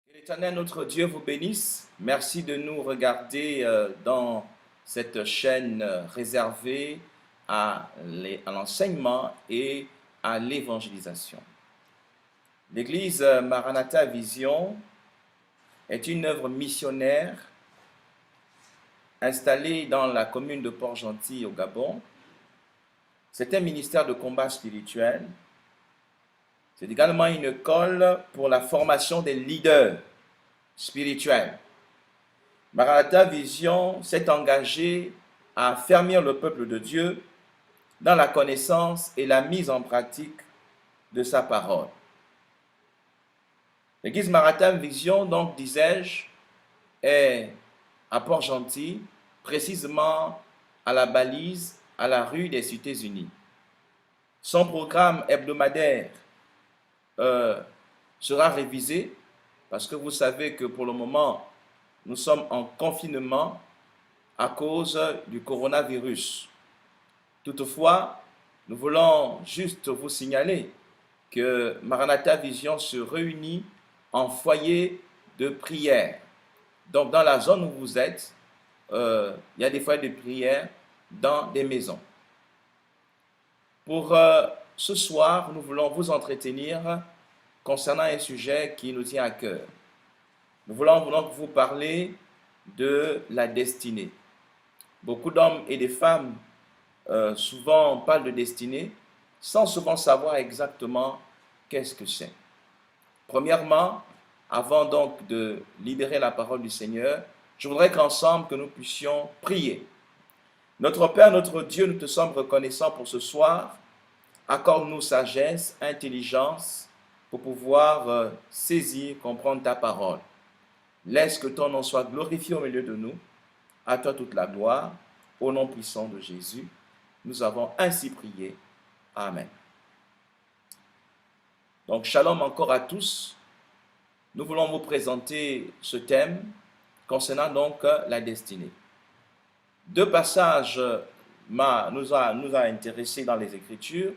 Que l'Éternel, notre Dieu, vous bénisse. Merci de nous regarder dans cette chaîne réservée à l'enseignement et à l'évangélisation. L'église Maranatha Vision est une œuvre missionnaire installée dans la commune de Port-Gentil au Gabon. C'est un ministère de combat spirituel. C'est également une école pour la formation des leaders spirituels. Maranatha Vision s'est engagé à affermir le peuple de Dieu dans la connaissance et la mise en pratique de sa parole. L'église Maranatha Vision, donc disais-je, est à Port-Gentil, précisément à la balise, à la rue des Cités-Unies. Son programme hebdomadaire sera révisé parce que vous savez que pour le moment, nous sommes en confinement à cause du coronavirus. Toutefois, nous voulons juste vous signaler que Maranatha Vision se réunit en foyer de prière. Donc, dans la zone où vous êtes, il y a des foyers de prière dans des maisons. Pour ce soir, nous voulons vous entretenir concernant un sujet qui nous tient à cœur. Nous voulons donc vous parler de la destinée. Beaucoup d'hommes et de femmes souvent parlent de destinée sans souvent savoir exactement qu'est-ce que c'est. Premièrement, avant donc de libérer la parole du Seigneur, je voudrais qu'ensemble que nous puissions prier. Notre Père, notre Dieu, nous te sommes reconnaissants pour ce soir. Accorde-nous sagesse, intelligence pour pouvoir saisir, comprendre ta parole. Laisse que ton nom soit glorifié au milieu de nous. À toi toute la gloire. Au nom puissant de Jésus, nous avons ainsi prié. Amen. Donc, shalom encore à tous. Nous voulons vous présenter ce thème concernant donc la destinée. Deux passages nous a intéressés dans les Écritures.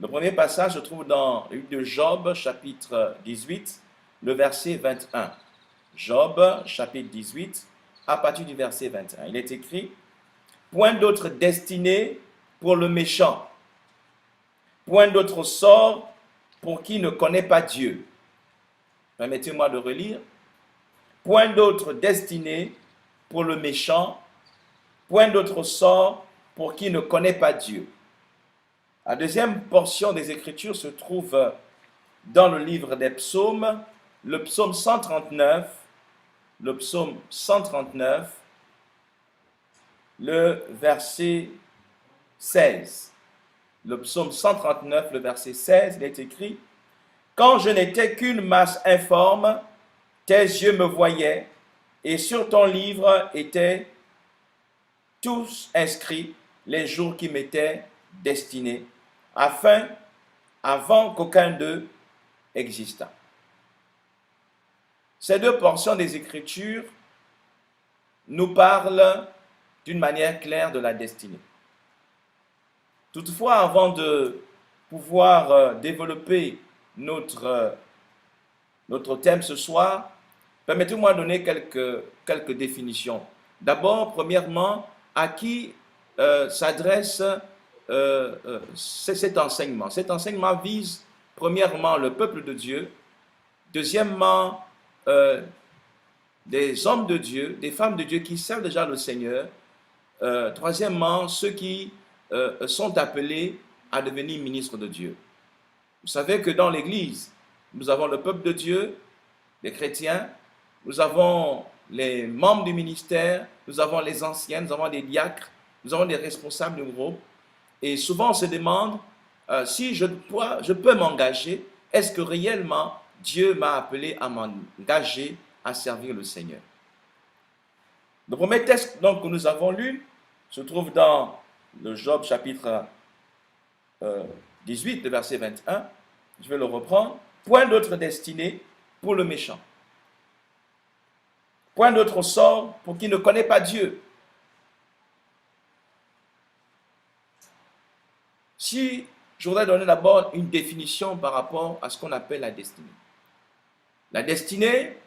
Le premier passage se trouve dans le livre de Job, chapitre 18, le verset 21. Job, chapitre 18, à partir du verset 21. Il est écrit « Point d'autre destinée pour le méchant, point d'autre sort pour qui ne connaît pas Dieu. » Permettez-moi de relire. « Point d'autre destinée pour le méchant, point d'autre sort pour qui ne connaît pas Dieu. » La deuxième portion des Écritures se trouve dans le livre des psaumes, le psaume 139, le verset 16. Le psaume 139, le verset 16, il est écrit « Quand je n'étais qu'une masse informe, tes yeux me voyaient, et sur ton livre étaient tous inscrits les jours qui m'étaient destinés, avant qu'aucun d'eux existât. » Ces deux portions des Écritures nous parlent d'une manière claire de la destinée. Toutefois, avant de pouvoir développer notre thème ce soir, permettez-moi de donner quelques définitions. D'abord, premièrement, à qui s'adresse cet enseignement? Cet enseignement vise premièrement le peuple de Dieu, deuxièmement des hommes de Dieu, des femmes de Dieu qui servent déjà le Seigneur, troisièmement ceux qui sont appelés à devenir ministres de Dieu. Vous savez que dans l'Église, nous avons le peuple de Dieu, les chrétiens, nous avons les membres du ministère, nous avons les anciens, nous avons des diacres, nous avons des responsables de groupe. Et souvent on se demande si je peux m'engager, est-ce que réellement Dieu m'a appelé à m'engager à servir le Seigneur? Le premier texte donc, que nous avons lu se trouve dans le Job chapitre 18, le verset 21. Je vais le reprendre. Point d'autre destinée pour le méchant. Point d'autre sort pour qui ne connaît pas Dieu. Si je voudrais donner d'abord une définition par rapport à ce qu'on appelle la destinée. La destinée,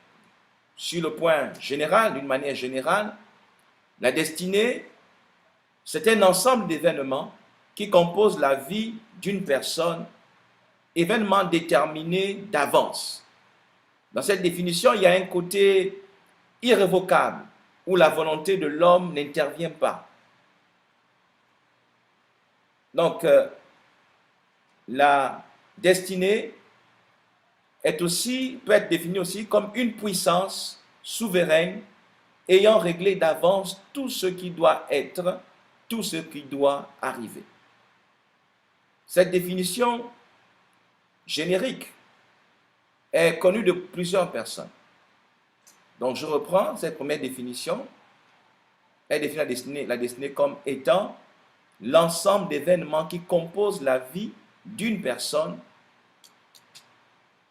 sur le point général, d'une manière générale, la destinée, c'est un ensemble d'événements qui composent la vie d'une personne, événements déterminés d'avance. Dans cette définition, il y a un côté irrévocable où la volonté de l'homme n'intervient pas. Donc, la destinée peut être définie aussi comme une puissance souveraine ayant réglé d'avance tout ce qui doit être, tout ce qui doit arriver. Cette définition générique est connue de plusieurs personnes. Donc je reprends cette première définition. Elle définit la destinée comme étant l'ensemble d'événements qui composent la vie d'une personne,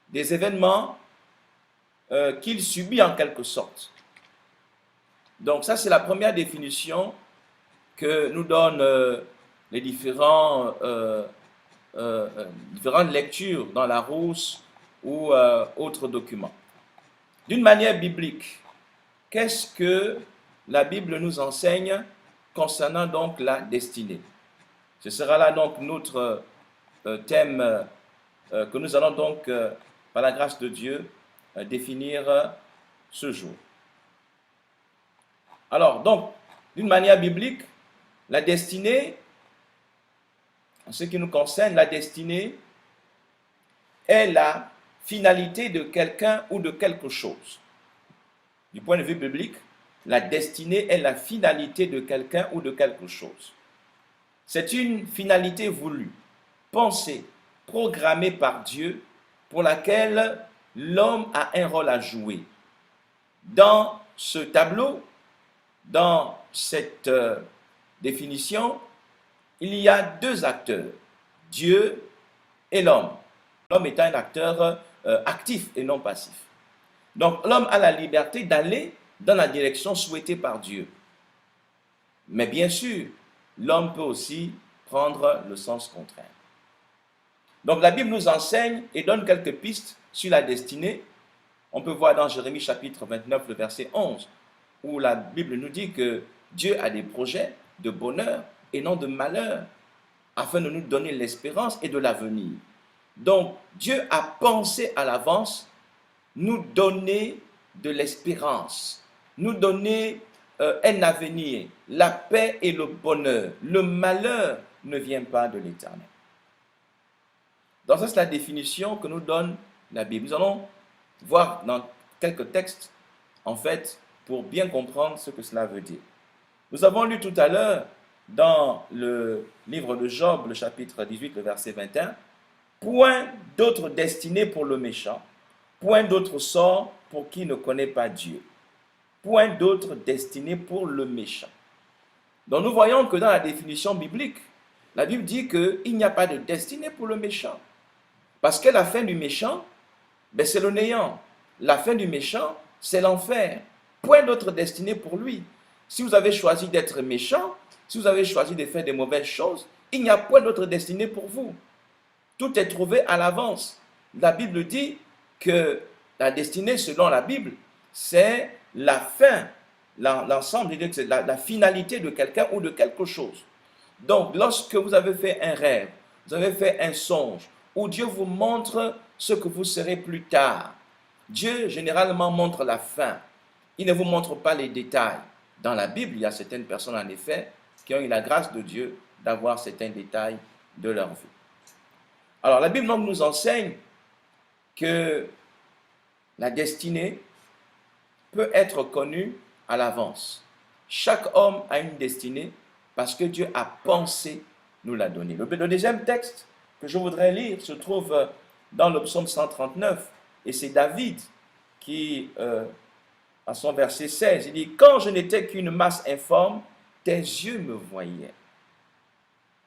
des événements qu'il subit en quelque sorte. Donc ça, c'est la première définition que nous donnent les différentes lectures dans Larousse ou autres documents. D'une manière biblique, qu'est-ce que la Bible nous enseigne concernant donc la destinée? Ce sera là donc notre thème que nous allons donc, par la grâce de Dieu, définir ce jour. Alors, donc, d'une manière biblique, la destinée, en ce qui nous concerne, la destinée est la finalité de quelqu'un ou de quelque chose. Du point de vue biblique, la destinée est la finalité de quelqu'un ou de quelque chose. C'est une finalité voulue, pensée, programmée par Dieu, pour laquelle l'homme a un rôle à jouer. Dans ce tableau, dans cette définition, il y a deux acteurs, Dieu et l'homme. L'homme étant un acteur actif et non passif. Donc l'homme a la liberté d'aller dans la direction souhaitée par Dieu. Mais bien sûr, l'homme peut aussi prendre le sens contraire. Donc la Bible nous enseigne et donne quelques pistes sur la destinée. On peut voir dans Jérémie chapitre 29, le verset 11, où la Bible nous dit que Dieu a des projets de bonheur et non de malheur, afin de nous donner l'espérance et de l'avenir. Donc Dieu a pensé à l'avance nous donner de l'espérance, nous donner un avenir, la paix et le bonheur. Le malheur ne vient pas de l'Éternel. Donc ça, c'est la définition que nous donne la Bible. Nous allons voir dans quelques textes, en fait, pour bien comprendre ce que cela veut dire. Nous avons lu tout à l'heure dans le livre de Job, le chapitre 18, le verset 21, « Point d'autre destinée pour le méchant, point d'autre sort pour qui ne connaît pas Dieu. Point d'autre destinée pour le méchant. » Donc nous voyons que dans la définition biblique, la Bible dit qu'il n'y a pas de destinée pour le méchant. Parce que la fin du méchant, c'est le néant. La fin du méchant, c'est l'enfer. Point d'autre destinée pour lui. Si vous avez choisi d'être méchant, si vous avez choisi de faire des mauvaises choses, il n'y a point d'autre destinée pour vous. Tout est trouvé à l'avance. La Bible dit que la destinée, selon la Bible, c'est la fin, l'ensemble, c'est la finalité de quelqu'un ou de quelque chose. Donc, lorsque vous avez fait un rêve, vous avez fait un songe, où Dieu vous montre ce que vous serez plus tard, Dieu généralement montre la fin. Il ne vous montre pas les détails. Dans la Bible, il y a certaines personnes, en effet, qui ont eu la grâce de Dieu d'avoir certains détails de leur vie. Alors, la Bible donc nous enseigne que la destinée peut être connue à l'avance. Chaque homme a une destinée parce que Dieu a pensé nous la donner. Le deuxième texte que je voudrais lire se trouve dans le psaume 139, et c'est David qui, à son verset 16, il dit « Quand je n'étais qu'une masse informe, tes yeux me voyaient.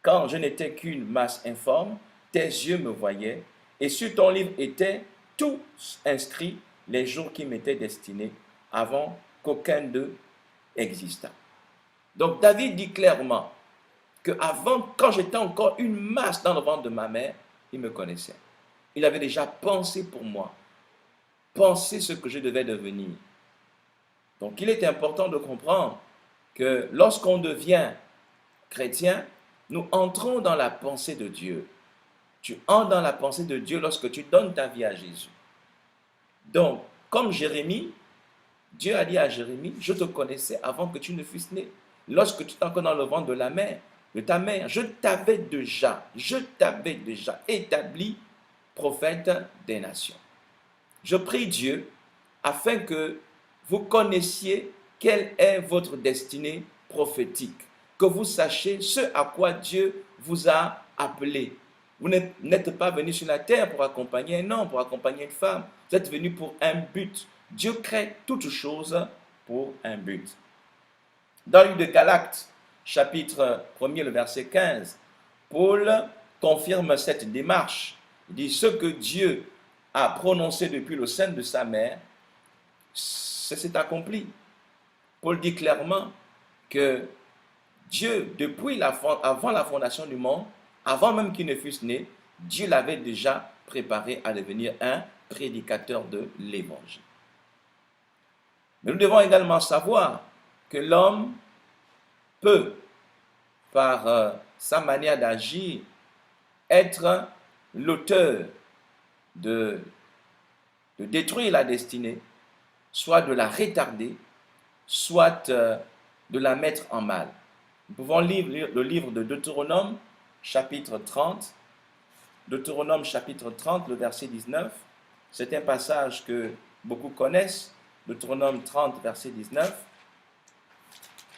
Quand je n'étais qu'une masse informe, tes yeux me voyaient, et sur ton livre étaient tous inscrits les jours qui m'étaient destinés, avant qu'aucun d'eux existât. » Donc David dit clairement que avant, quand j'étais encore une masse dans le ventre de ma mère, il me connaissait. Il avait déjà pensé pour moi, pensé ce que je devais devenir. Donc il est important de comprendre que lorsqu'on devient chrétien, nous entrons dans la pensée de Dieu. Tu entres dans la pensée de Dieu lorsque tu donnes ta vie à Jésus. Donc, comme Jérémie, Dieu a dit à Jérémie, je te connaissais avant que tu ne fusses né. Lorsque tu étais encore dans le ventre de la mère, de ta mère, je t'avais déjà établi prophète des nations. Je prie Dieu afin que vous connaissiez quelle est votre destinée prophétique, que vous sachiez ce à quoi Dieu vous a appelé. Vous n'êtes pas venu sur la terre pour accompagner un homme, pour accompagner une femme. Vous êtes venu pour un but. Dieu crée toutes choses pour un but. Dans le livre de Galates, chapitre 1er, le verset 15, Paul confirme cette démarche. Il dit, ce que Dieu a prononcé depuis le sein de sa mère, c'est accompli. Paul dit clairement que Dieu, avant la fondation du monde, avant même qu'il ne fût né, Dieu l'avait déjà préparé à devenir un prédicateur de l'évangile. Mais nous devons également savoir que l'homme peut, par sa manière d'agir, être l'auteur de détruire la destinée, soit de la retarder, soit de la mettre en mal. Nous pouvons lire le livre de Deutéronome, chapitre 30. Deutéronome, chapitre 30, le verset 19. C'est un passage que beaucoup connaissent. Deutéronome 30, verset 19.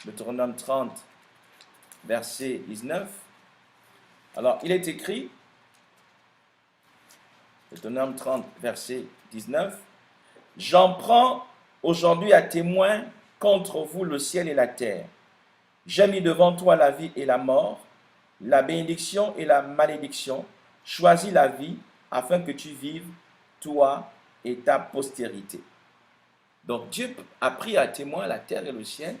Deutéronome 30, verset 19. Alors, il est écrit, Deutéronome 30, verset 19, « J'en prends aujourd'hui à témoin contre vous le ciel et la terre. J'ai mis devant toi la vie et la mort, la bénédiction et la malédiction. Choisis la vie afin que tu vives, toi et ta postérité. » Donc Dieu a pris à témoin la terre et le ciel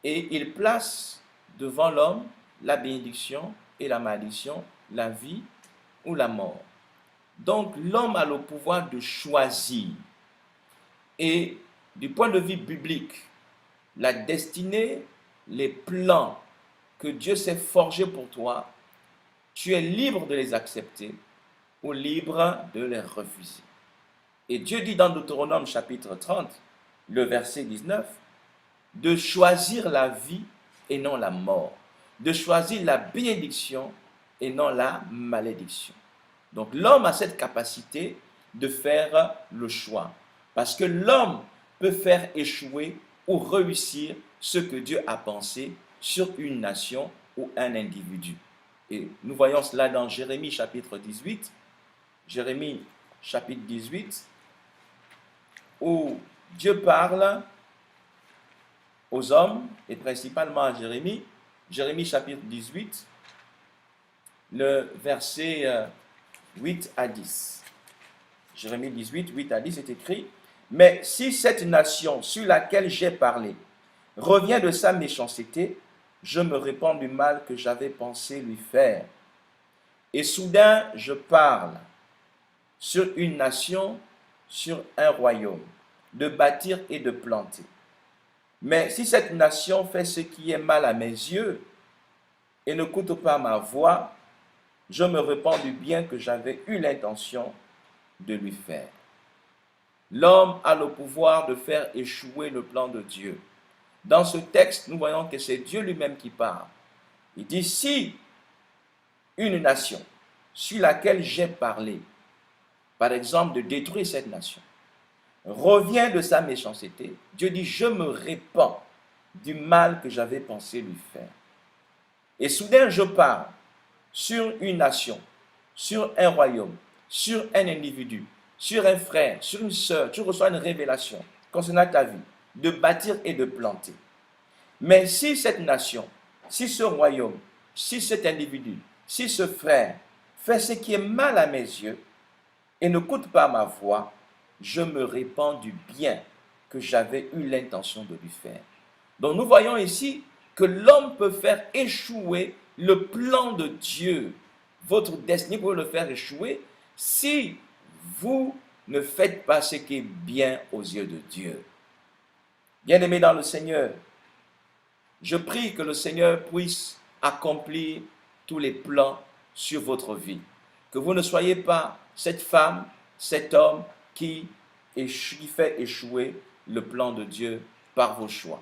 et il place devant l'homme la bénédiction et la malédiction, la vie ou la mort. Donc l'homme a le pouvoir de choisir. Et du point de vue biblique, la destinée, les plans que Dieu s'est forgés pour toi, tu es libre de les accepter ou libre de les refuser. Et Dieu dit dans Deutéronome chapitre 30, le verset 19, de choisir la vie et non la mort, de choisir la bénédiction et non la malédiction. Donc l'homme a cette capacité de faire le choix, parce que l'homme peut faire échouer ou réussir ce que Dieu a pensé sur une nation ou un individu. Et nous voyons cela dans Jérémie chapitre 18, Jérémie chapitre 18, où Dieu parle aux hommes, et principalement à Jérémie, Jérémie chapitre 18, le verset 8 à 10. Jérémie 18, 8 à 10 est écrit, « Mais si cette nation sur laquelle j'ai parlé revient de sa méchanceté, je me répands du mal que j'avais pensé lui faire. Et soudain, je parle sur une nation, sur un royaume, de bâtir et de planter. Mais si cette nation fait ce qui est mal à mes yeux et n'écoute pas ma voix, je me répands du bien que j'avais eu l'intention de lui faire. » L'homme a le pouvoir de faire échouer le plan de Dieu. Dans ce texte, nous voyons que c'est Dieu lui-même qui parle. Il dit, si une nation sur laquelle j'ai parlé, par exemple de détruire cette nation, revient de sa méchanceté, Dieu dit, je me répands du mal que j'avais pensé lui faire. Et soudain, je parle sur une nation, sur un royaume, sur un individu, sur un frère, sur une sœur, tu reçois une révélation concernant ta vie, de bâtir et de planter. Mais si cette nation, si ce royaume, si cet individu, si ce frère fait ce qui est mal à mes yeux et n'écoute pas ma voix, je me répands du bien que j'avais eu l'intention de lui faire. Donc nous voyons ici que l'homme peut faire échouer le plan de Dieu. Votre destinée peut le faire échouer si vous ne faites pas ce qui est bien aux yeux de Dieu. Bien-aimés dans le Seigneur, je prie que le Seigneur puisse accomplir tous les plans sur votre vie. Que vous ne soyez pas cette femme, cet homme qui fait échouer le plan de Dieu par vos choix.